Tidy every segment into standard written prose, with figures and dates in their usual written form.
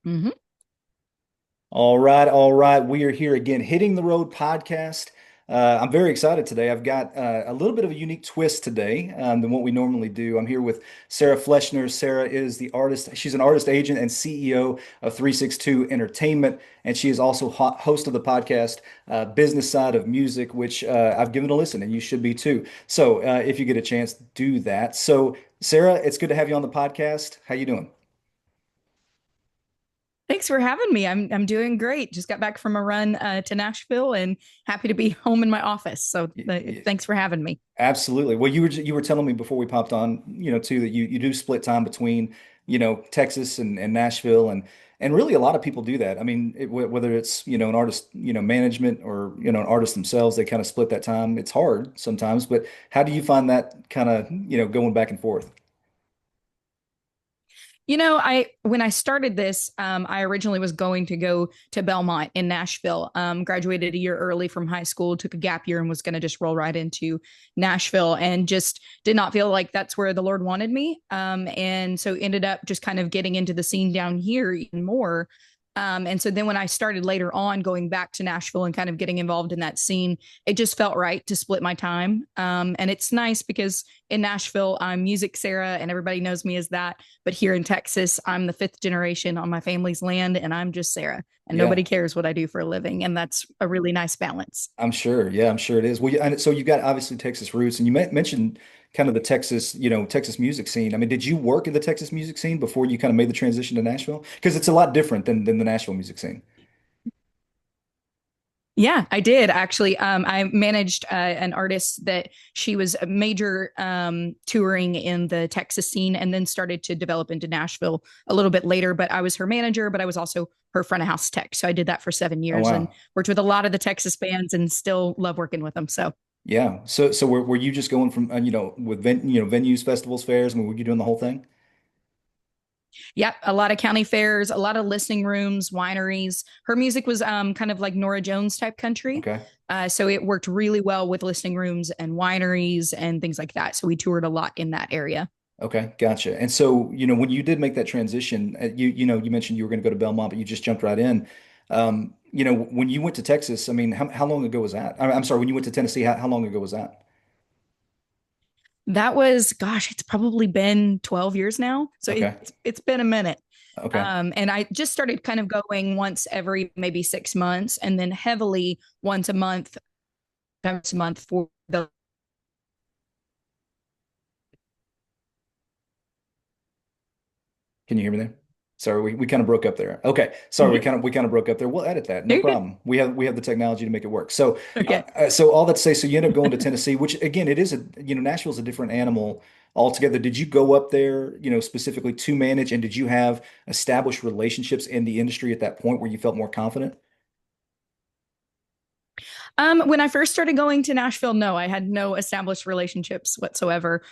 hmm All right, all right. We are here again, Hitting the Road podcast. I'm very excited today. I've got a little bit of a unique twist today than what we normally do. I'm here with Sarah Fleshner. Sarah is the artist. She's an artist agent and CEO of 362 Entertainment, and she is also host of the podcast Business Side of Music, which I've given a listen, and you should be too. So if you get a chance, do that. So Sarah, it's good to have you on the podcast. How you doing? Thanks for having me. I'm doing great. Just got back from a run to Nashville and happy to be home in my office. So thanks for having me. Absolutely. Well, you were telling me before we popped on, too, that you do split time between, Texas and Nashville, and really a lot of people do that. I mean, whether it's, an artist, management or, an artist themselves, they kind of split that time. It's hard sometimes, but how do you find that kind of, going back and forth? I when I started this, I originally was going to go to Belmont in Nashville. Graduated a year early from high school, took a gap year, and was going to just roll right into Nashville, and just did not feel like that's where the Lord wanted me. And so ended up just kind of getting into the scene down here even more. And so then when I started later on going back to Nashville and kind of getting involved in that scene, it just felt right to split my time. And it's nice because in Nashville, I'm Music Sarah and everybody knows me as that. But here in Texas, I'm the fifth generation on my family's land and I'm just Sarah. And Yeah, nobody cares what I do for a living. And that's a really nice balance. I'm sure. Yeah, I'm sure it is. Well, and so you've got obviously Texas roots, and you mentioned kind of the Texas, Texas music scene. I mean, did you work in the Texas music scene before you kind of made the transition to Nashville? Because it's a lot different than the Nashville music scene. Yeah, I did actually. I managed an artist that she was a major touring in the Texas scene and then started to develop into Nashville a little bit later. But I was her manager, but I was also her front of house tech. So I did that for seven Oh, years and wow. worked with a lot of the Texas bands and still love working with them. So Yeah. So were you just going from, with venues, festivals, fairs? I mean, were you doing the whole thing? yeah, a lot of county fairs, a lot of listening rooms, wineries. Her music was kind of like Nora Jones type country. Okay. So it worked really well with listening rooms and wineries and things like that. So we toured a lot in that area. Okay. Gotcha. And so, when you did make that transition, you mentioned you were going to go to Belmont, but you just jumped right in. When you went to Texas, I mean, how long ago was that? I'm sorry, when you went to Tennessee, how long ago was that? That was, gosh, it's probably been 12 years now. So Okay. it's been a minute. Okay. And I just started kind of going once every maybe 6 months and then heavily once a month for the Can you hear me there? Sorry, we kind of broke up there. Okay, sorry, we Mhm. kind of we kind of broke up there. We'll edit that, no You're good. problem. We have the technology to make it work. So, Okay. so all that to say, so you end up going to Tennessee, which again, it is Nashville's a different animal altogether. Did you go up there, specifically to manage, and did you have established relationships in the industry at that point where you felt more confident? When I first started going to Nashville, no, I had no established relationships whatsoever.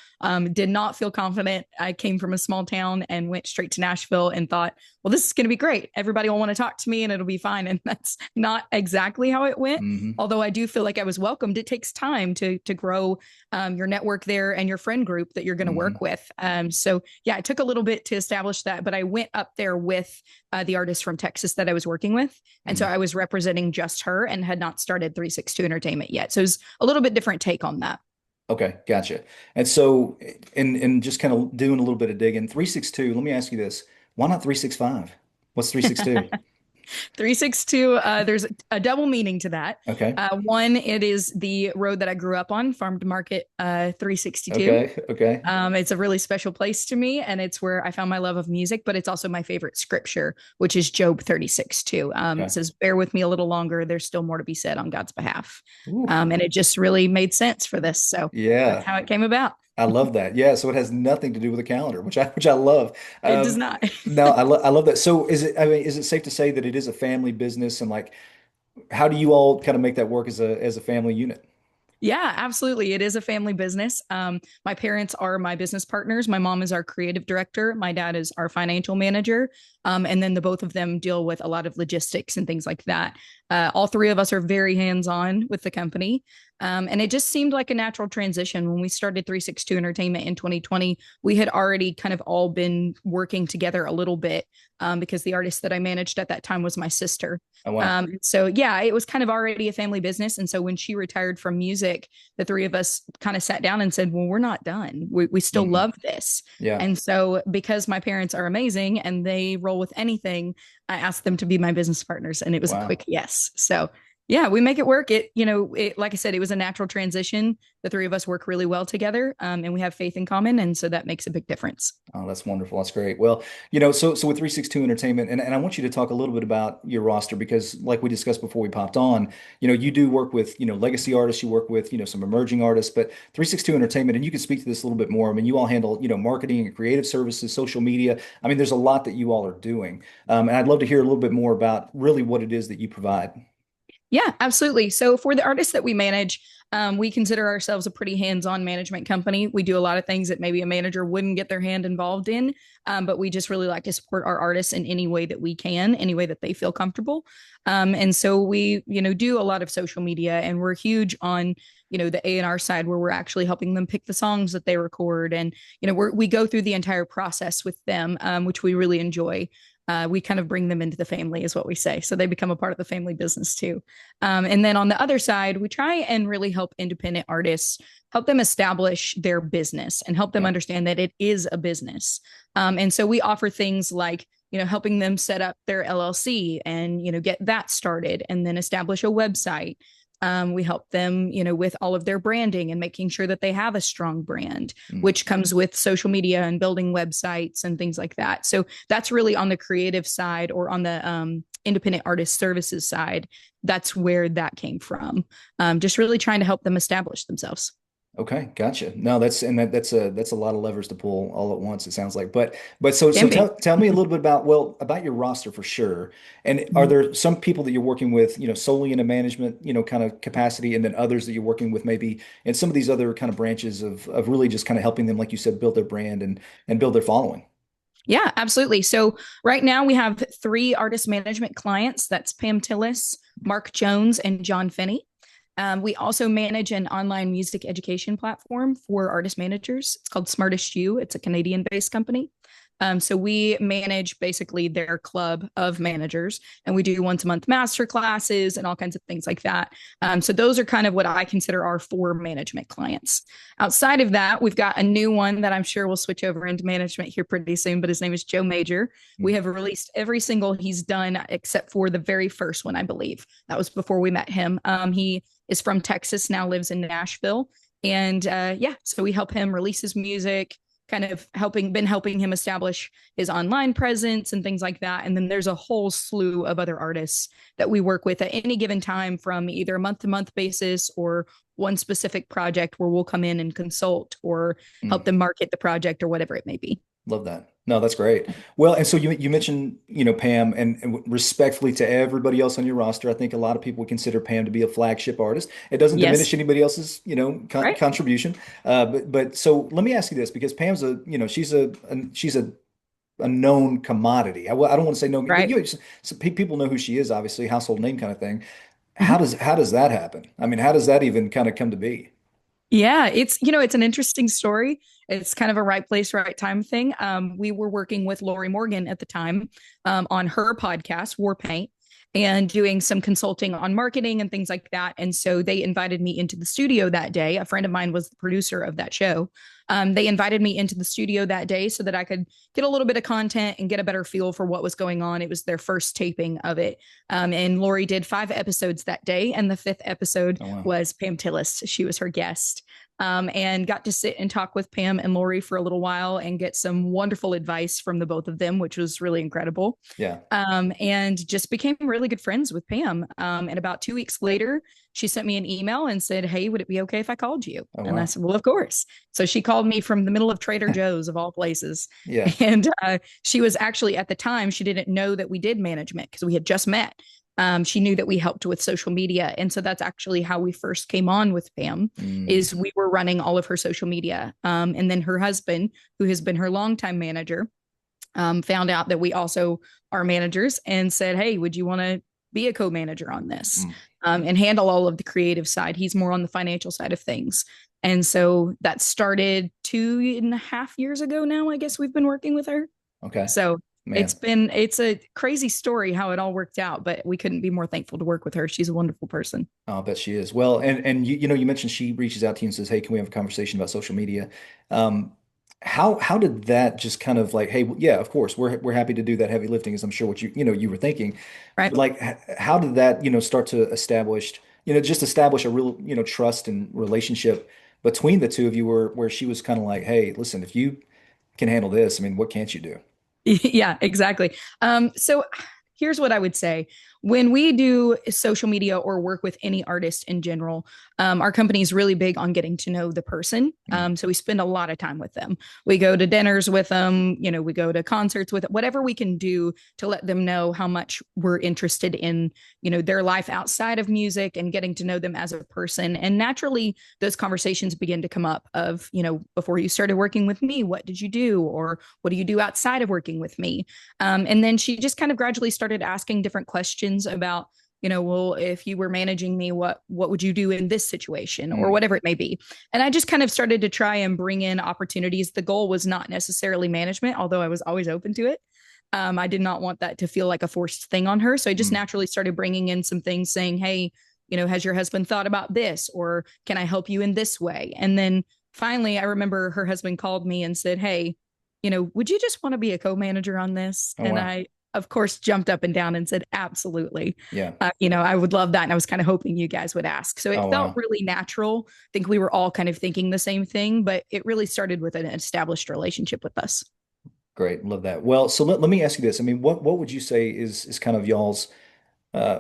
Did not feel confident. I came from a small town and went straight to Nashville and thought, well, this is going to be great. Everybody will want to talk to me and it'll be fine. And that's not exactly how it went. Hmm. Although I do feel like I was welcomed. It takes time to grow your network there and your friend group that you're going to Hmm. work with. So yeah, it took a little bit to establish that, but I went up there with the artist from Texas that I was working with. And so Hmm. I was representing just her and had not started 362 Entertainment yet. So it was a little bit different take on that. Okay, gotcha. And so, and just kind of doing a little bit of digging, 362, let me ask you this. Why not 365? What's 362? 362, there's a double meaning to that. Okay. One, it is the road that I grew up on, Farm to Market 362. Okay. Okay. It's a really special place to me, and it's where I found my love of music, but it's also my favorite scripture, which is Job 36 2. It Okay. says, bear with me a little longer. There's still more to be said on God's behalf. Ooh, And it just really made sense for this. So that's yeah. how it came about. I love that. Yeah. So it has nothing to do with the calendar, which I love. It does Um, not. no, I love that. So I mean, is it safe to say that it is a family business and like, how do you all kind of make that work as a family unit? Yeah, absolutely. It is a family business. My parents are my business partners. My mom is our creative director. My dad is our financial manager. And then the both of them deal with a lot of logistics and things like that. All three of us are very hands-on with the company. And it just seemed like a natural transition. When we started 362 Entertainment in 2020, we had already kind of all been working together a little bit, because the artist that I managed at that time was my sister. Oh, wow. So yeah, it was kind of already a family business. And so when she retired from music, the three of us kind of sat down and said, well, we're not done. We still Mhm. love this. Yeah. And so because my parents are amazing and they roll with anything, I asked them to be my business partners, and it was a Wow. quick yes. So yeah, we make it work. Like I said, it was a natural transition. The three of us work really well together, and we have faith in common. And so that makes a big difference. Oh, that's wonderful. That's great. Well, so with 362 Entertainment, and I want you to talk a little bit about your roster because, like we discussed before we popped on, you do work with, legacy artists, you work with, some emerging artists, but 362 Entertainment, and you can speak to this a little bit more. I mean, you all handle, marketing and creative services, social media. I mean, there's a lot that you all are doing. And I'd love to hear a little bit more about really what it is that you provide. Yeah, absolutely. So for the artists that we manage, we consider ourselves a pretty hands-on management company. We do a lot of things that maybe a manager wouldn't get their hand involved in, but we just really like to support our artists in any way that we can, any way that they feel comfortable. And so we, do a lot of social media, and we're huge on, the A&R side where we're actually helping them pick the songs that they record, and we go through the entire process with them, which we really enjoy. We kind of bring them into the family, is what we say. So they become a part of the family business too. And then on the other side, we try and really help independent artists, help them establish their business and help them Yeah. understand that it is a business. And so we offer things like, helping them set up their LLC and, get that started and then establish a website. We help them, with all of their branding and making sure that they have a strong brand, Mm. which comes with social media and building websites and things like that. So that's really on the creative side, or on the independent artist services side. That's where that came from. Just really trying to help them establish themselves. Okay, gotcha. No, that's a lot of levers to pull all at once, it sounds like. But so Can be. tell me a little bit about your roster for sure. And are there some people that you're working with, solely in a management, kind of capacity, and then others that you're working with maybe in some of these other kind of branches of really just kind of helping them, like you said, build their brand and build their following? Yeah, absolutely. So right now we have three artist management clients. That's Pam Tillis, Mark Jones, and John Finney. We also manage an online music education platform for artist managers. It's called Smartest You. It's a Canadian-based company. So we manage basically their club of managers, and we do once a month master classes and all kinds of things like that. So those are kind of what I consider our four management clients. Outside of that, we've got a new one that I'm sure will switch over into management here pretty soon, but his name is Joe Major. We have released every single he's done except for the very first one, I believe. That was before we met him. He is from Texas, now lives in Nashville. And yeah, so we help him release his music, kind of been helping him establish his online presence and things like that. And then there's a whole slew of other artists that we work with at any given time, from either a month to month basis or one specific project where we'll come in and consult or help Mm. them market the project or whatever it may be. Love that. No, that's great. Well, and so you mentioned, Pam, and respectfully to everybody else on your roster, I think a lot of people would consider Pam to be a flagship artist. It doesn't diminish Yes. anybody else's, Right. contribution. But so let me ask you this, because Pam's she's a known commodity. I don't want to say no, but Right. so people know who she is, obviously, household name kind of thing. How Mhm. does that happen? I mean, how does that even kind of come to be? Yeah, it's an interesting story. It's kind of a right place, right time thing. We were working with Lori Morgan at the time, on her podcast, War Paint, and doing some consulting on marketing and things like that. And so they invited me into the studio that day. A friend of mine was the producer of that show. They invited me into the studio that day so that I could get a little bit of content and get a better feel for what was going on. It was their first taping of it. And Lori did 5 episodes that day. And the fifth episode Oh, wow. was Pam Tillis. She was her guest. And got to sit and talk with Pam and Lori for a little while and get some wonderful advice from the both of them, which was really incredible. Yeah. And just became really good friends with Pam. And about 2 weeks later, she sent me an email and said, "Hey, would it be okay if I called you?" Oh, And I wow. said, "Well, of course." So she called me from the middle of Trader Joe's, of all places. Yeah. And she was actually, at the time, she didn't know that we did management because we had just met. She knew that we helped with social media. And so that's actually how we first came on with Pam, Mm. is we were running all of her social media. And then her husband, who has been her longtime manager, found out that we also are managers and said, hey, would you want to be a co-manager on this Mm. and handle all of the creative side? He's more on the financial side of things. And so that started 2.5 years ago now. I guess we've been working with her. Okay, So man. it's a crazy story how it all worked out, but we couldn't be more thankful to work with her. She's a wonderful person. I'll bet she is. Well, and you know, you mentioned she reaches out to you and says, "Hey, can we have a conversation about social media?" Um, how did that just kind of like, "Hey, yeah, of course, we're happy to do that heavy lifting," is I'm sure what you know you were thinking. But Right. like, how did that start to just establish a real trust and relationship between the two of you, where she was kind of like, "Hey, listen, if you can handle this, I mean, what can't you do?" Yeah, exactly. So here's what I would say. When we do social media or work with any artist in general, our company is really big on getting to know the person. Mm, So we spend a lot of time with them. We go to dinners with them, we go to concerts with whatever we can do to let them know how much we're interested in, their life outside of music and getting to know them as a person. And naturally, those conversations begin to come up of, before you started working with me, what did you do? Or what do you do outside of working with me? And then she just kind of gradually started asking different questions about, well, if you were managing me, what would you do in this situation or mm, whatever it may be? And I just kind of started to try and bring in opportunities. The goal was not necessarily management, although I was always open to it. I did not want that to feel like a forced thing on her. So I just mm. naturally started bringing in some things saying, hey, has your husband thought about this? Or can I help you in this way? And then finally, I remember her husband called me and said, hey, would you just want to be a co-manager on this? Oh And wow. I, of course, jumped up and down and said, absolutely. Yeah. I would love that. And I was kind of hoping you guys would ask. So it Oh felt wow. really natural. I think we were all kind of thinking the same thing, but it really started with an established relationship with us. Great. Love that. Well, so let me ask you this. I mean, what would you say is kind of y'all's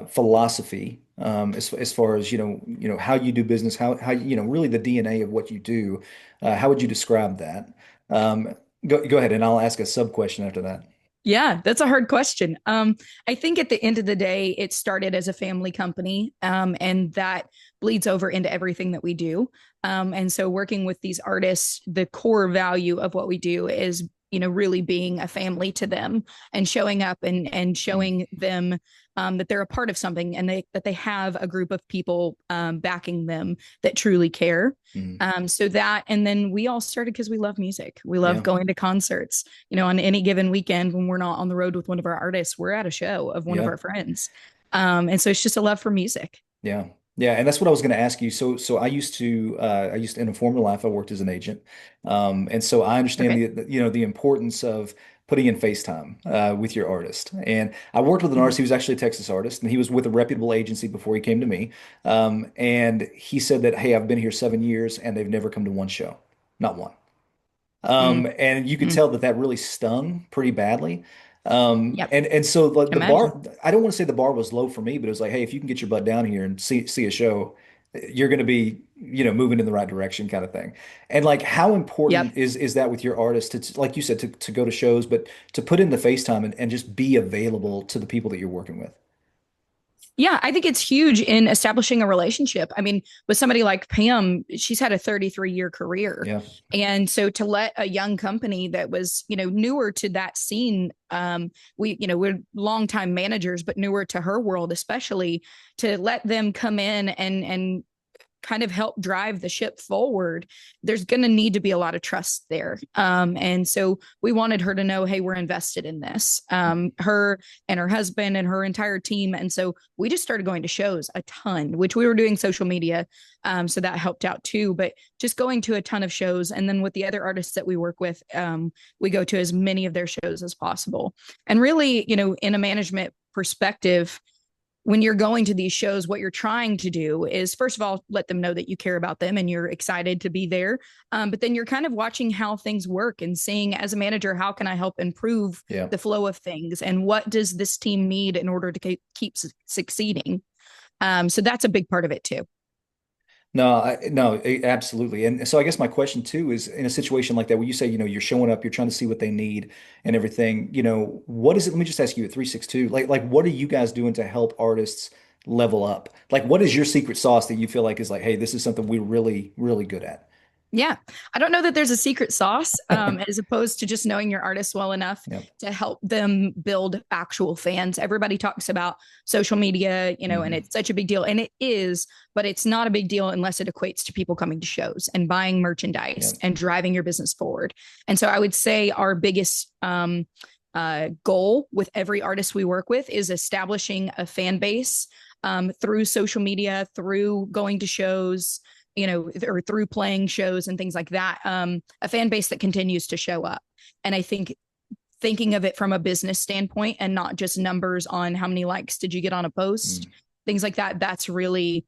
philosophy as far as how you do business, how really the DNA of what you do. How would you describe that? Um, go ahead, and I'll ask a sub question after that. Yeah, that's a hard question. I think at the end of the day, it started as a family company, and that bleeds over into everything that we do. And so, working with these artists, the core value of what we do is, really being a family to them and showing up and Mm, showing them that they're a part of something and that they have a group of people backing them that truly care. mm. So that, and then we all started because we love music. We love Yeah, going to concerts. On any given weekend when we're not on the road with one of our artists, we're at a show of one of yeah. our friends. And so it's just a love for music. Yeah. Yeah, and that's what I was going to ask you. So I used in a former life I worked as an agent. And so I understand Okay. the importance of putting in FaceTime with your artist. And I worked with an Mhm. artist, he was actually a Texas artist, and he was with a reputable agency before he came to me. And he said that, "Hey, I've been here 7 years and they've never come to one show. Not one." Mhm. And you could Mhm. tell that that really stung pretty badly. Yep. And so like the Imagine. bar, I don't want to say the bar was low for me, but it was like, hey, if you can get your butt down here and see a show, you're going to be, moving in the right direction kind of thing. And like, how Yep. important is that with your artist to, like you said, to go to shows, but to put in the FaceTime and just be available to the people that you're working with? Yeah, I think it's huge in establishing a relationship. I mean, with somebody like Pam, she's had a 33-year career. Yeah. And so to let a young company that was, newer to that scene, we're longtime managers, but newer to her world, especially to let them come in and kind of help drive the ship forward, there's going to need to be a lot of trust there. And so we wanted her to know, hey, we're invested in this, her and her husband and her entire team. And so we just started going to shows a ton, which we were doing social media. So that helped out too. But just going to a ton of shows. And then with the other artists that we work with, we go to as many of their shows as possible. And really, in a management perspective, when you're going to these shows, what you're trying to do is, first of all, let them know that you care about them and you're excited to be there. But then you're kind of watching how things work and seeing, as a manager, how can I help improve Yeah. the flow of things and what does this team need in order to keep succeeding? So that's a big part of it too. No, no, absolutely. And so I guess my question too is in a situation like that where you say, you're showing up, you're trying to see what they need and everything, what is it? Let me just ask you at 362, like what are you guys doing to help artists level up? Like what is your secret sauce that you feel like is like, hey, this is something we're really, really good at? Yeah. I don't know that there's a secret sauce, as opposed to just knowing your artist well enough Yep. to help them build actual fans. Everybody talks about social media, and Hmm. it's such a big deal. And it is, but it's not a big deal unless it equates to people coming to shows and buying merchandise Yep. and driving your business forward. And so I would say our biggest goal with every artist we work with is establishing a fan base through social media, through going to shows, or through playing shows and things like that, a fan base that continues to show up. And I think thinking of it from a business standpoint and not just numbers on how many likes did you get on a post, Mm. things like that, that's really,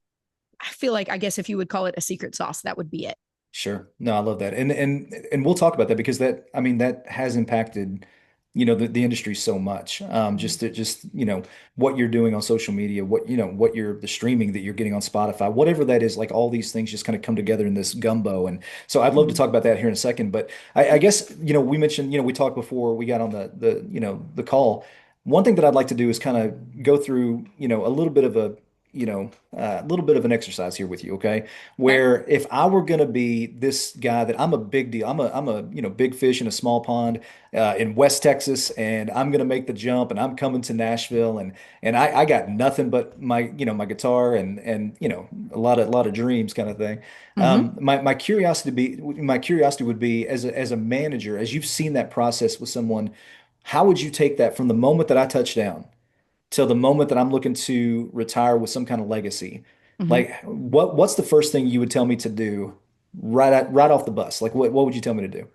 I feel like, I guess if you would call it a secret sauce, that would be it. Sure. No, I love that. And we'll talk about that because that, I mean, that has impacted, the industry so much. Mm-hmm. Just what you're doing on social media, what the streaming that you're getting on Spotify, whatever that is, like all these things just kind of come together in this gumbo. And so I'd love to Mm-hmm. talk about that here in a second. But I guess, we mentioned, we talked before we got on the call. One thing that I'd like to do is kind of go through, a little bit of an exercise here with you, okay? Okay. Where if I were going to be this guy that I'm a big deal, I'm a big fish in a small pond in West Texas, and I'm going to make the jump, and I'm coming to Nashville, and I got nothing but my guitar and a lot of dreams kind of thing. Mm-hmm. My curiosity would be as a manager, as you've seen that process with someone, how would you take that from the moment that I touch down till the moment that I'm looking to retire with some kind of legacy? Mm-hmm. Like what's the first thing you would tell me to do right off the bus? Like what would you tell me to do?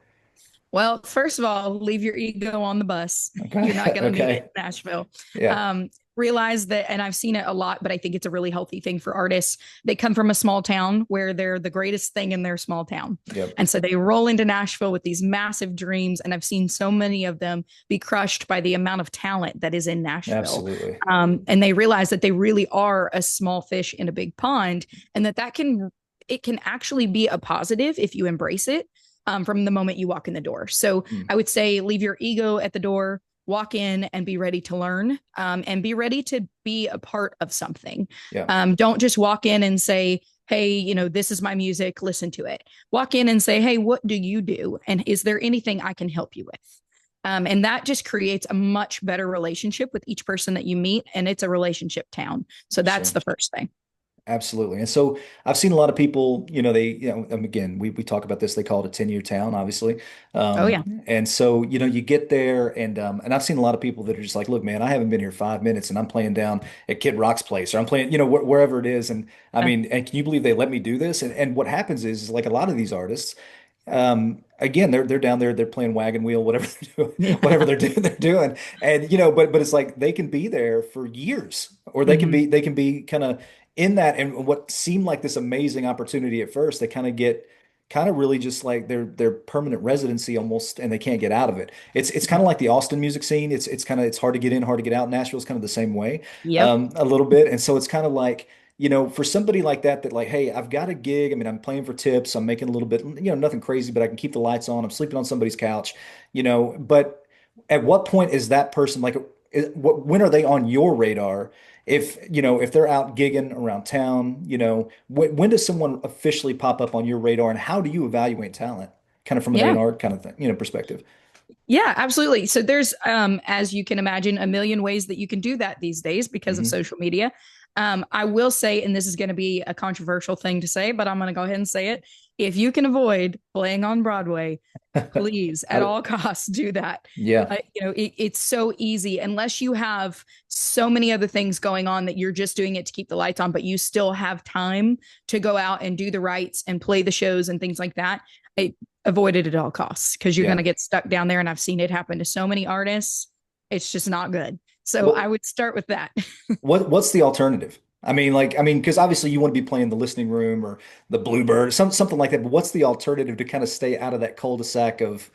Well, first of all, leave your ego on the bus. Okay. You're not going to need it Okay. in Nashville. Yeah. Um, Realize that, and I've seen it a lot, but I think it's a really healthy thing for artists. They come from a small town where they're the greatest thing in their small town. Yep. And so they roll into Nashville with these massive dreams. And I've seen so many of them be crushed by the amount of talent that is in Nashville. Absolutely. And they realize that they really are a small fish in a big pond, and it can actually be a positive if you embrace it from the moment you walk in the door. So Hmm. I would say leave your ego at the door, walk in and be ready to learn, and be ready to be a part of something. Yeah. Don't just walk in and say, hey, this is my music, listen to it. Walk in and say, hey, what do you do? And is there anything I can help you with? And that just creates a much better relationship with each person that you meet. And it's a relationship town. So that's Sure. the first thing. Absolutely. And so I've seen a lot of people, again, we talk about this, they call it a 10-year town, obviously. Oh, yeah. And so, you get there and I've seen a lot of people that are just like, look, man, I haven't been here 5 minutes and I'm playing down at Kid Rock's place or I'm playing, wherever it is. And I Yeah. mean, and can you believe they let me do this? And what happens is like a lot of these artists, again, they're down there, they're playing wagon wheel, whatever they're doing, Yeah. whatever they're doing. And but it's like they can be there for years, or they can Mm-hmm. be kind of in that, and what seemed like this amazing opportunity at first, they kind of get kind of really just like their permanent residency almost, and they can't get out of it. It's kind of like the Austin music scene. It's hard to get in, hard to get out. Nashville's kind of the same way, Yep. a little bit, and so it's kind of like. For somebody like that, like, hey, I've got a gig. I mean, I'm playing for tips. I'm making a little bit, nothing crazy, but I can keep the lights on. I'm sleeping on somebody's couch, but at what point is that person like, when are they on your radar? If they're out gigging around town, when does someone officially pop up on your radar, and how do you evaluate talent, kind of from an Yeah. A&R kind of thing, perspective? Yeah, absolutely. So there's, as you can imagine, a million ways that you can do that these days because of Hmm. social media. I will say, and this is going to be a controversial thing to say, but I'm going to go ahead and say it. If you can avoid playing on Broadway, please, at I, all costs, do that. yeah, It's so easy unless you have so many other things going on that you're just doing it to keep the lights on, but you still have time to go out and do the rights and play the shows and things like that. I avoid it at all costs because you're going yeah. to get stuck down there. And I've seen it happen to so many artists. It's just not good. So I What would start with that. what's the alternative? Because obviously you want to be playing the listening room or the Bluebird, something like that. But what's the alternative to kind of stay out of that cul-de-sac of,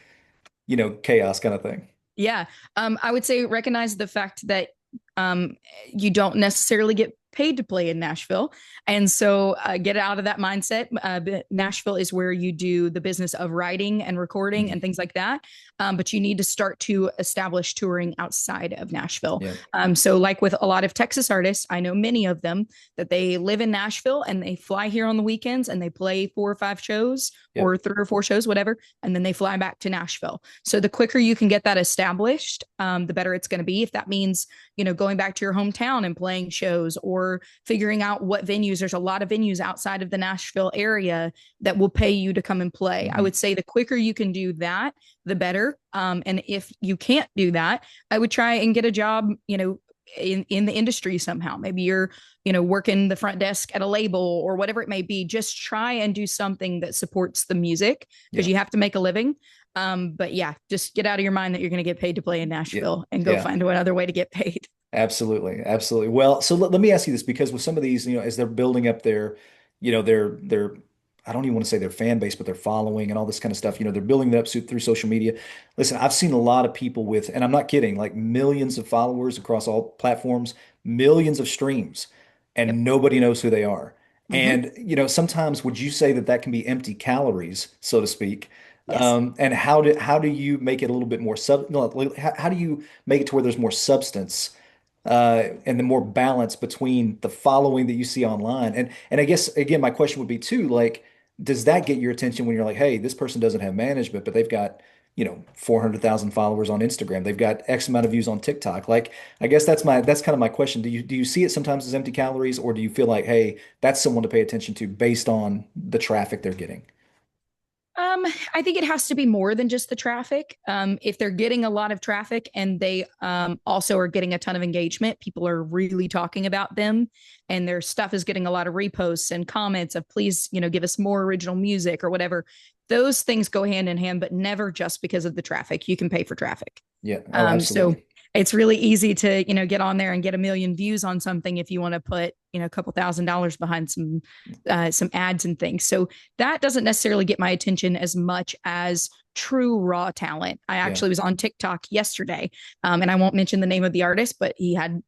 chaos kind of thing? Yeah. I would say recognize the fact that um, you don't necessarily get paid to play in Nashville. And so get out of that mindset. Nashville is where you do the business of writing and recording and Mhm. things like that. But you need to start to establish touring outside of Nashville. Yeah. So, like with a lot of Texas artists, I know many of them that they live in Nashville and they fly here on the weekends and they play 4 or 5 shows Yep. or 3 or 4 shows, whatever, and then they fly back to Nashville. So the quicker you can get that established, the better it's going to be. If that means, going back to your hometown and playing shows or figuring out what venues, there's a lot of venues outside of the Nashville area that will pay you to come and play. I Mhm. would say the quicker you can do that, the better. And if you can't do that, I would try and get a job, in the industry somehow. Maybe you're, working the front desk at a label or whatever it may be. Just try and do something that supports the music because Yeah. you have to make a living. But yeah, just get out of your mind that you're going to get paid to play in Yeah. Nashville and go Yeah. find another way to get paid. Absolutely, absolutely. Well, so let me ask you this because with some of these, as they're building up their, their I don't even want to say their fan base, but their following and all this kind of stuff, they're building it up through social media. Listen, I've seen a lot of people with, and I'm not kidding, like millions of followers across all platforms, millions of streams, Yep. and nobody knows who they are. Mm-hmm. And, sometimes would you say that that can be empty calories, so to speak? Yes. And how do you make it a little bit more no, how do you make it to where there's more substance? And the more balance between the following that you see online. And I guess again, my question would be too, like, does that get your attention when you're like, hey, this person doesn't have management, but they've got, 400,000 followers on Instagram. They've got X amount of views on TikTok. Like, I guess that's kind of my question. Do you see it sometimes as empty calories, or do you feel like, hey, that's someone to pay attention to based on the traffic they're getting? Um, I think it has to be more than just the traffic. If they're getting a lot of traffic and they also are getting a ton of engagement, people are really talking about them, and their stuff is getting a lot of reposts and comments of please, give us more original music or whatever. Those things go hand in hand, but never just because of the traffic. You can pay for traffic. Yeah. Oh, So absolutely. it's really easy to, get on there and get a million views on something if you want to put, a couple $1,000s behind some ads and things. So that doesn't necessarily get my attention as much as true raw talent. I Yeah. actually was on TikTok yesterday, and I won't mention the name of the artist, but he had,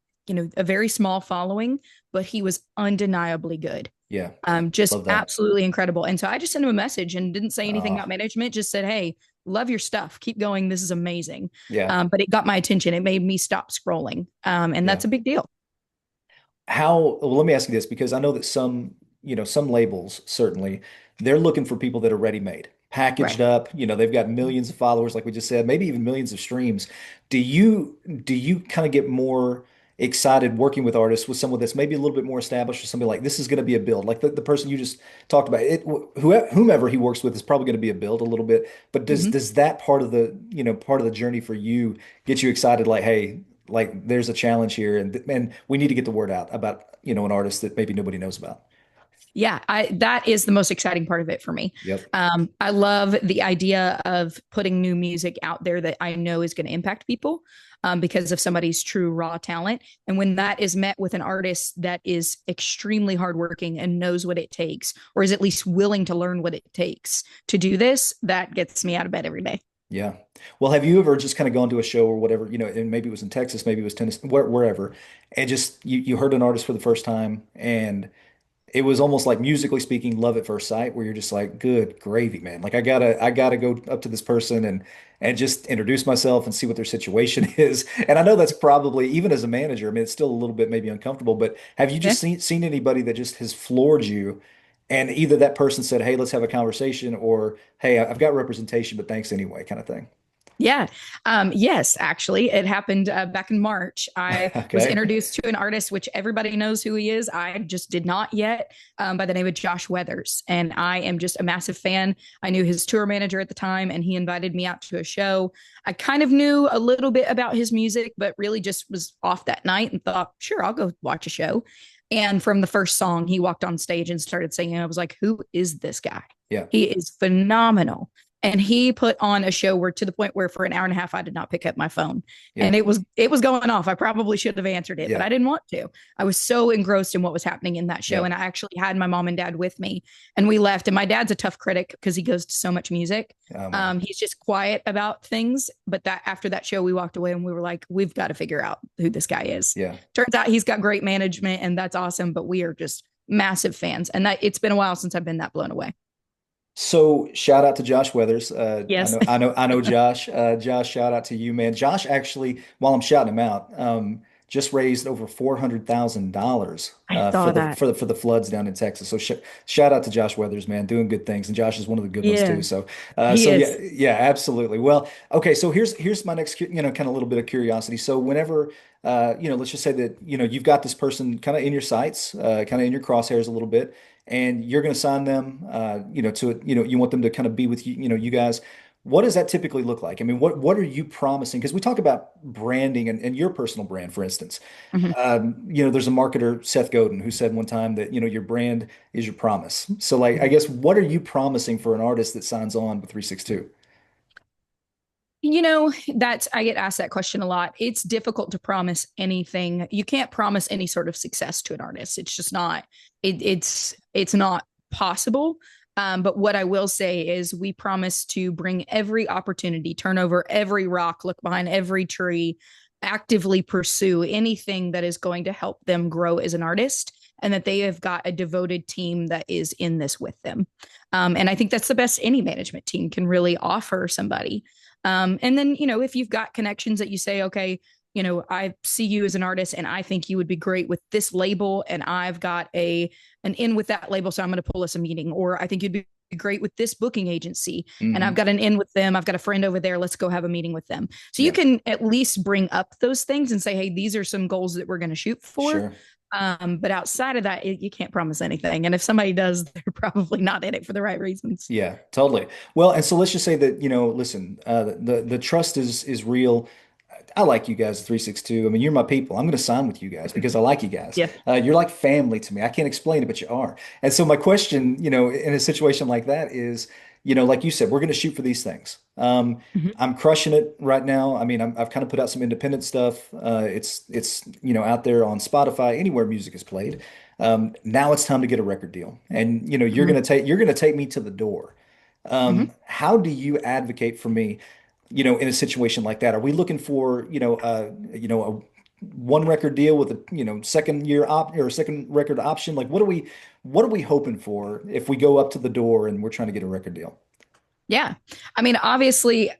a very small following, but he was undeniably good. Yeah. Just Love that. absolutely incredible. And so I just sent him a message and didn't say anything about Ah, management, just said, hey, love your stuff. Keep going. This is amazing. yeah. But it got my attention. It made me stop scrolling. And Yeah. that's a big deal. Well, let me ask you this because I know that some labels certainly they're looking for people that are ready-made, packaged Right. up, they've got millions of followers, like we just said, maybe even millions of streams. Do you kind of get more excited working with artists with someone that's maybe a little bit more established or somebody like this is going to be a build, like the person you just talked about, whomever he works with is probably going to be a build a little bit, but does Mhm. does that part of the journey for you get you excited like, hey, like there's a challenge here and we need to get the word out about, an artist that maybe nobody knows about. Yeah, that is the most exciting part of it for me. Yep. I love the idea of putting new music out there that I know is going to impact people because of somebody's true raw talent. And when that is met with an artist that is extremely hardworking and knows what it takes, or is at least willing to learn what it takes to do this, that gets me out of bed every day. Yeah. Well, have you ever just kind of gone to a show or whatever, and maybe it was in Texas, maybe it was Tennessee, wherever, and just you heard an artist for the first time and it was almost like musically speaking, love at first sight, where you're just like, good gravy, man. Like I gotta go up to this person and just introduce myself and see what their situation is. And I know that's probably even as a manager, I mean, it's still a little bit maybe uncomfortable, but have you Yeah. just seen anybody that just has floored you? And either that person said, hey, let's have a conversation, or hey, I've got representation, but thanks anyway, kind of thing. Yeah. Yes, actually, it happened back in March. I was Okay. introduced to an artist, which everybody knows who he is. I just did not yet, by the name of Josh Weathers. And I am just a massive fan. I knew his tour manager at the time, and he invited me out to a show. I kind of knew a little bit about his music, but really just was off that night and thought, sure, I'll go watch a show. And from the first song, he walked on stage and started singing. I was like, who is this guy? Yeah. He is phenomenal. And he put on a show where, to the point where for an hour and a half I did not pick up my phone. Yeah. And it was going off. I probably should have answered it, but Yeah. I didn't want to. I was so engrossed in what was happening in that show. Yeah. And I actually had my mom and dad with me, and we left. And my dad's a tough critic because he goes to so much music. Oh man. He's just quiet about things. But that after that show, we walked away and we were like, we've got to figure out who this guy is. Yeah. Turns out he's got great management, and that's awesome. But we are just massive fans. And that it's been a while since I've been that blown away. So shout out to Josh Weathers. Yes. I know Josh. Josh, shout out to you, man. Josh actually, while I'm shouting him out, just raised over $400,000 I for saw that. the floods down in Texas. So shout out to Josh Weathers, man, doing good things. And Josh is one of the good ones too. Yeah, So he yeah, is. yeah, absolutely. Well, okay. So here's my next, kind of a little bit of curiosity. So whenever let's just say that you've got this person kind of in your sights, kind of in your crosshairs a little bit, and you're going to sign them, to, you want them to kind of be with you, you guys. What does that typically look like? I mean, what are you promising? Because we talk about branding and your personal brand, for instance. Mhm. There's a marketer, Seth Godin, who said one time that, your brand is your promise. So, like, I guess, what are you promising for an artist that signs on with 362? That's I get asked that question a lot. It's difficult to promise anything. You can't promise any sort of success to an artist. It's just not. It's not possible. But what I will say is, we promise to bring every opportunity, turn over every rock, look behind every tree, actively pursue anything that is going to help them grow as an artist, and that they have got a devoted team that is in this with them. And I think that's the best any management team can really offer somebody. And then, if you've got connections that you say, okay, I see you as an artist and I think you would be great with this label, and I've got an in with that label, so I'm going to pull us a meeting. Or I think you'd be great with this booking agency and I've Hmm. got an in with them. I've got a friend over there. Let's go have a meeting with them. So you Yeah, can at least bring up those things and say, hey, these are some goals that we're going to shoot for. sure. But outside of that, you can't promise anything. And if somebody does, they're probably not in it for the right reasons. Yeah, totally. Well, and so let's just say that, listen, the trust is real. I like you guys, 362. I mean, you're my people. I'm going to sign with you guys because I like you guys. Yeah. You're like family to me. I can't explain it, but you are. And so my question, in a situation like that is, like you said, we're going to shoot for these things. Mhm. I'm crushing it right now. I mean, I've kind of put out some independent stuff. It's out there on Spotify, anywhere music is played. Now it's time to get a record deal, and Mhm. you're gonna take me to the door. Mhm. How do you advocate for me, in a situation like that? Are we looking for, a one record deal with a, second year op or second record option? Like, what are we hoping for if we go up to the door and we're trying to get a record deal? Yeah. I mean, obviously,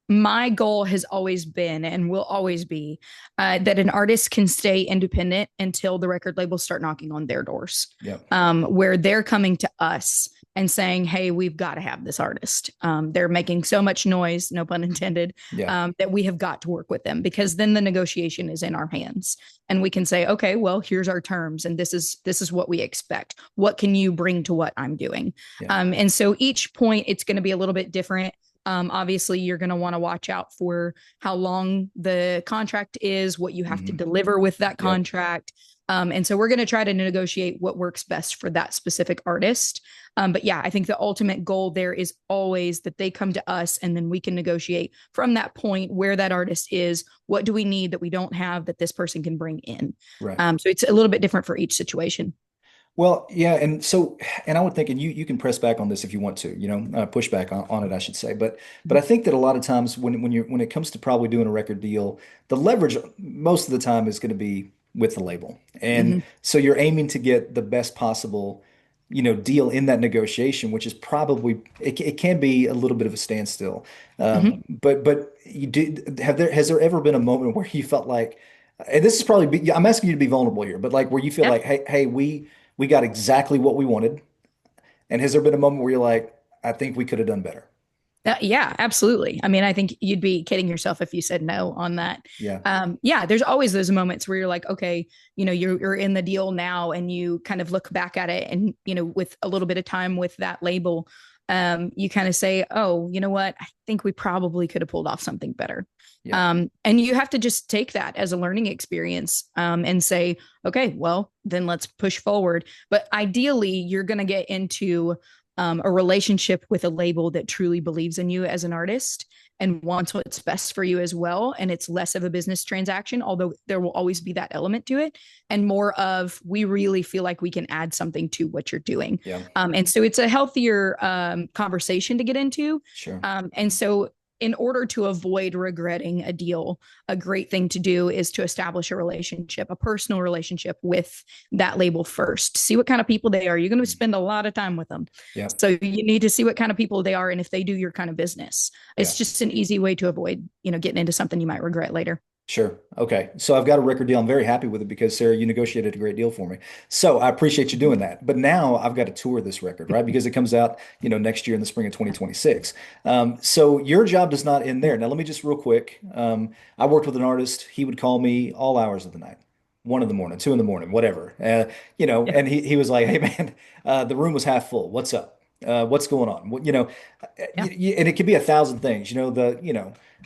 my goal has always been and will always be that an artist can stay independent until the record labels start knocking on their doors, Yeah. where they're coming to us and saying, hey, we've got to have this artist. They're making so much noise, no pun intended, Yeah. that we have got to work with them, because then the negotiation is in our hands and we can say, okay, well, here's our terms and this is what we expect. What can you bring to what I'm doing? Yeah. And so each point, it's going to be a little bit different. Obviously, you're going to want to watch out for how long the contract is, what you have to Hmm. deliver with that Yep. contract. And so we're going to try to negotiate what works best for that specific artist. But yeah, I think the ultimate goal there is always that they come to us and then we can negotiate from that point where that artist is. What do we need that we don't have that this person can bring in? Right. So it's a little bit different for each situation. Well, yeah, and so, and I would think, and you can press back on this if you want to, push back on it, I should say. But I think that a lot of times when it comes to probably doing a record deal, the leverage most of the time is going to be with the label, and Mm-hmm. so you're aiming to get the best possible, deal in that negotiation, which is probably it can be a little bit of a standstill. Mm-hmm. But you did has there ever been a moment where you felt like, and this is probably I'm asking you to be vulnerable here, but like where you feel Yeah. like, hey, we got exactly what we wanted. And has there been a moment where you're like, I think we could have done better? Yeah, absolutely. I mean, I think you'd be kidding yourself if you said no on that. Yeah. Yeah, there's always those moments where you're like, okay, you're in the deal now, and you kind of look back at it, and with a little bit of time with that label, you kind of say, oh, you know what? I think we probably could have pulled off something better. Yeah. And you have to just take that as a learning experience, and say, okay, well, then let's push forward. But ideally, you're going to get into a relationship with a label that truly believes in you as an artist and wants what's best for you as well. And it's less of a business transaction, although there will always be that element to it, and more of we really feel like we can add something to what you're doing. Yeah, And so it's a healthier conversation to get into. sure. And so in order to avoid regretting a deal, a great thing to do is to establish a relationship, a personal relationship with that label first. See what kind of people they are. You're going to spend a lot of time with them. Yeah, So you need to see what kind of people they are and if they do your kind of business. yeah. It's just an easy way to avoid, getting into something you might regret later. Sure. Okay. So I've got a record deal. I'm very happy with it because Sarah, you negotiated a great deal for me. So I appreciate you doing that. But now I've got to tour this record, right? Because it comes out, next year in the spring of 2026. So your job does not end there. Now, let me just real quick. I worked with an artist. He would call me all hours of the night, 1 in the morning, 2 in the morning, whatever. Yeah. And he was like, "Hey man, the room was half full. What's up? What's going on?" Yeah. And it could be a thousand things,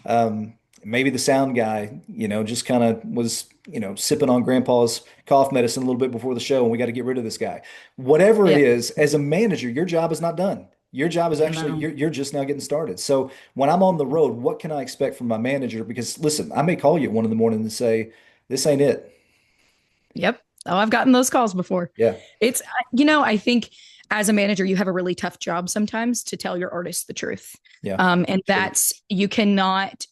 um, maybe the sound guy, just kind of was, sipping on grandpa's cough medicine a little bit before the show and we got to get rid of this guy. Whatever it Yeah. is, as a manager, your job is not done. Your job is actually No. you're just now getting started. So when I'm on the road, what can I expect from my manager? Because listen, I may call you at 1 in the morning and say, "This ain't it." Yep. Oh, I've gotten those calls before. Yeah, It's, I think as a manager, you have a really tough job sometimes to tell your artists the truth. yeah, And sure. that's, you cannot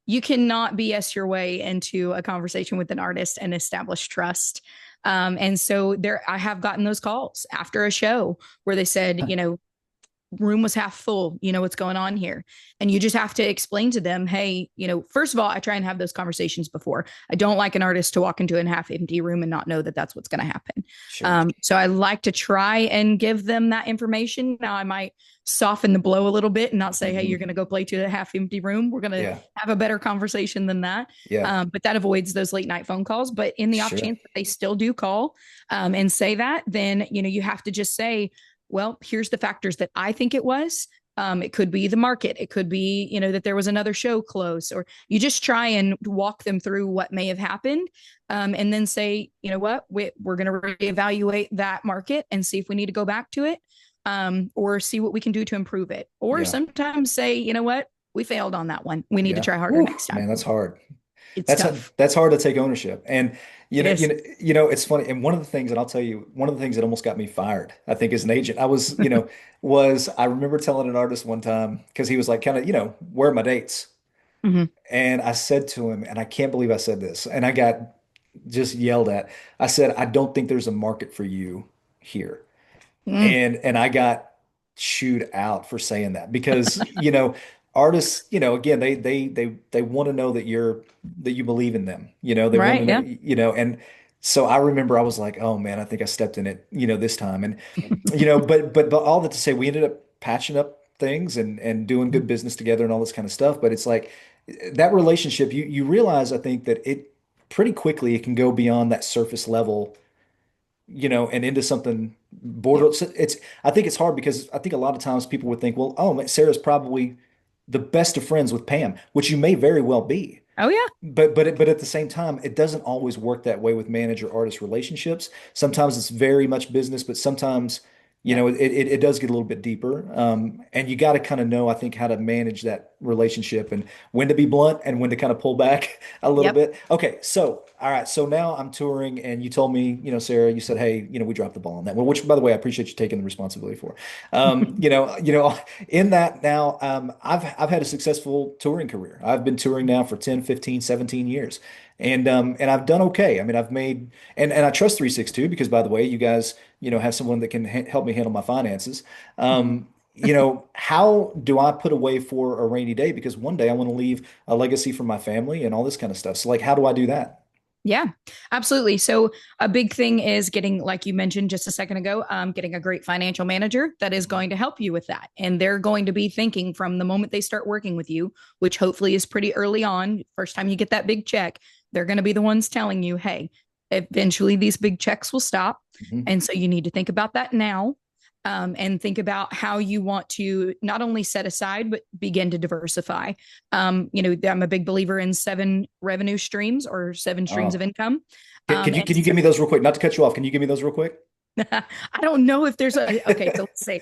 BS your way into a conversation with an artist and establish trust. And so I have gotten those calls after a show where they said, room was half full, what's going on here. And you just have to explain to them, hey, first of all, I try and have those conversations before. I don't like an artist to walk into a half empty room and not know that that's what's going to happen. Sure. So I like to try and give them that information. Now I might soften the blow a little bit and not say, hey, you're Hmm. going to go play to a half empty room. We're going to Yeah, have a better conversation than that. yeah, But that avoids those late night phone calls. But in the off sure. chance that they still do call and say that, then, you have to just say, well, here's the factors that I think it was. It could be the market. It could be, that there was another show close, or you just try and walk them through what may have happened. And then say, you know what, we're going to reevaluate that market and see if we need to go back to it, or see what we can do to improve it. Or Yeah, sometimes say, you know what, we failed on that one. We need to yeah. try harder Whew, next time. man, that's hard. It's That's tough. that's hard to take ownership. And It is. it's funny. And one of the things, and I'll tell you, one of the things that almost got me fired, I think, as an agent, was I remember telling an artist one time because he was like, kind of, where are my dates? Mm-hmm. And I said to him, and I can't believe I said this, and I got just yelled at. I said, I don't think there's a market for you here. Mm, And I got chewed out for saying that because artists, again, they want to know that you believe in them, they want to right. know, Yeah. and so I remember I was like, oh man, I think I stepped in it, this time. And but all that to say, we ended up patching up things and doing good business together and all this kind of stuff. But it's like that relationship, you realize, I think, that it pretty quickly it can go beyond that surface level, and into something Yeah. border. It's I think it's hard because I think a lot of times people would think, well, oh, Sarah's probably the best of friends with Pam, which you may very well be. Oh, yeah. But at the same time, it doesn't always work that way with manager artist relationships. Sometimes it's very much business, but sometimes, Yep. it does get a little bit deeper. And you got to kind of know, I think, how to manage that relationship and when to be blunt and when to kind of pull back a little Yep. bit. Okay, so all right, so now I'm touring, and you told me, Sarah, you said, hey, we dropped the ball on that one, which, by the way, I appreciate you taking the responsibility for. In that now, I've had a successful touring career. I've been touring now for 10, 15, 17 years. And I've done okay. I mean, I've made and I trust 362 because, by the way, you guys, have someone that can help me handle my finances. How do I put away for a rainy day? Because one day I want to leave a legacy for my family and all this kind of stuff. So, like, how do I do that? Yeah, absolutely. So a big thing is getting, like you mentioned just a second ago, getting a great financial manager that is going to help you with that. And they're going to be thinking from the moment they start working with you, which hopefully is pretty early on, first time you get that big check, they're going to be the ones telling you, hey, eventually these big checks will stop. Mhm. And so you need to think about that now. And think about how you want to not only set aside, but begin to diversify. I'm a big believer in 7 revenue streams or 7 streams of Oh, income. can you And can you so, give me those real quick? Not to cut you off. Can you give me those real quick? I don't know if there's a okay, so let's see.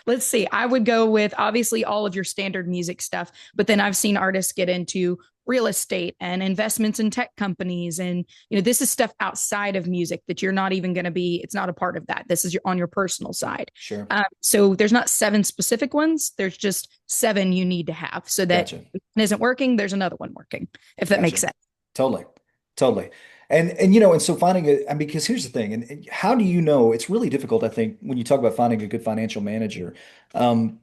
Let's see. I would go with obviously all of your standard music stuff, but then I've seen artists get into real estate and investments in tech companies, and this is stuff outside of music that you're not even going to be, it's not a part of that. This is on your personal side. Sure. So there's not seven specific ones, there's just seven you need to have, so that Gotcha. if one isn't working, there's another one working, if that makes Gotcha. sense. Totally. Totally. And so finding it, I mean, because here's the thing, and how do you know? It's really difficult, I think, when you talk about finding a good financial manager,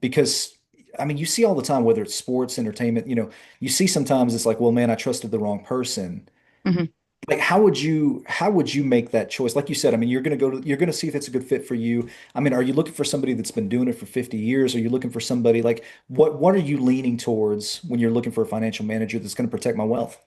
because I mean, you see all the time, whether it's sports, entertainment, you see sometimes it's like, well, man, I trusted the wrong person. Mhm. Like, how would you make that choice? Like you said, I mean, you're gonna see if it's a good fit for you. I mean, are you looking for somebody that's been doing it for 50 years? Are you looking for somebody like what are you leaning towards when you're looking for a financial manager that's going to protect my wealth?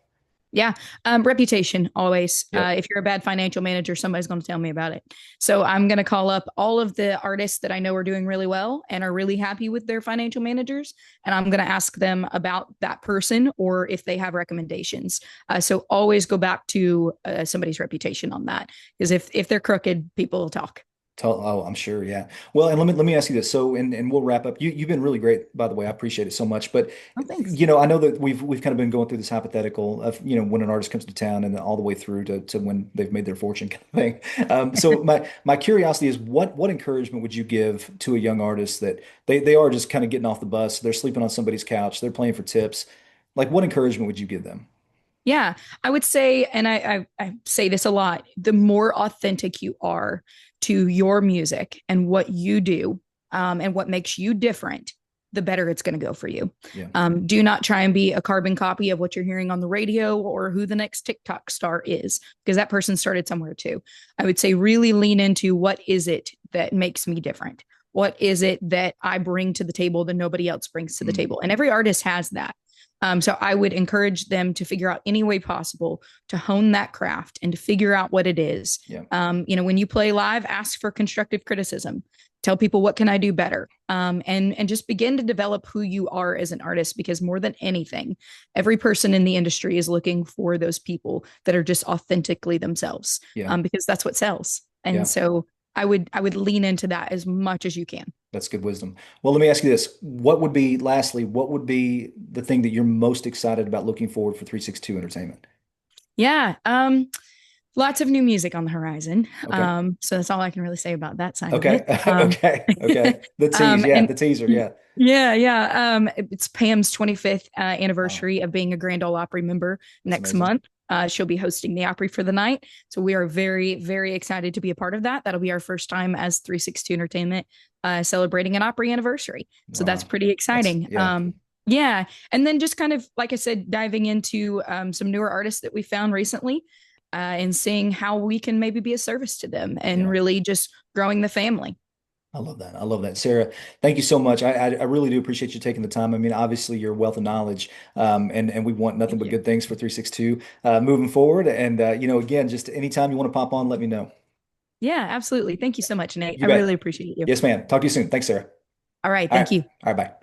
Yeah. Reputation always. Yep. If you're a bad financial manager, somebody's going to tell me about it. So I'm going to call up all of the artists that I know are doing really well and are really happy with their financial managers. And I'm going to ask them about that person or if they have recommendations. So always go back to somebody's reputation on that. Because if they're crooked, people will talk. Oh, I'm sure. Yeah. Well, and let me ask you this. So, and we'll wrap up. You've been really great, by the way. I appreciate it so much. But Oh, thanks. I know that we've kind of been going through this hypothetical of when an artist comes to town and then all the way through to when they've made their fortune kind of thing. So my curiosity is what encouragement would you give to a young artist that they are just kind of getting off the bus, they're sleeping on somebody's couch, they're playing for tips. Like, what encouragement would you give them? Yeah, I would say, and I say this a lot, the more authentic you are to your music and what you do, and what makes you different, the better it's going to go for you. Yeah. Do not try and be a carbon copy of what you're hearing on the radio or who the next TikTok star is, because that person started somewhere too. I would say really lean into what is it that makes me different? What is it that I bring to the table that nobody else brings to the Mm, table? And every artist has that. So I would encourage them to figure out any way possible to hone that craft and to figure out what it is. yeah. When you play live, ask for constructive criticism. Tell people what can I do better, and just begin to develop who you are as an artist. Because more than anything, every person in the industry is looking for those people that are just authentically themselves, Yeah. because that's what sells. And Yeah. so I would lean into that as much as you can. That's good wisdom. Well, let me ask you this. Lastly, what would be the thing that you're most excited about looking forward for 362 Entertainment? Yeah. Lots of new music on the horizon. Okay. So that's all I can really say about that side of Okay. it. Okay. Okay. The tease. Yeah. And The teaser. Yeah. yeah, yeah. It's Pam's 25th Wow. anniversary of being a Grand Ole Opry member That's next amazing. month. She'll be hosting the Opry for the night. So we are very, very excited to be a part of that. That'll be our first time as 362 Entertainment celebrating an Opry anniversary. So that's Wow. pretty exciting. Yeah. Yeah. And then just kind of, like I said, diving into some newer artists that we found recently, and seeing how we can maybe be a service to them and Yeah. really just growing the family. I love that. I love that. Sarah, thank you so much. I really do appreciate you taking the time. I mean, obviously your wealth of knowledge, and we want nothing Thank but you. good things for 362 moving forward. And again, just anytime you want to pop on, let me know. Yeah, absolutely. Thank you so much, Nate. You I really bet. appreciate you. Yes, ma'am. Talk to you soon. Thanks, Sarah. All right. All right. Thank you. All right. Bye.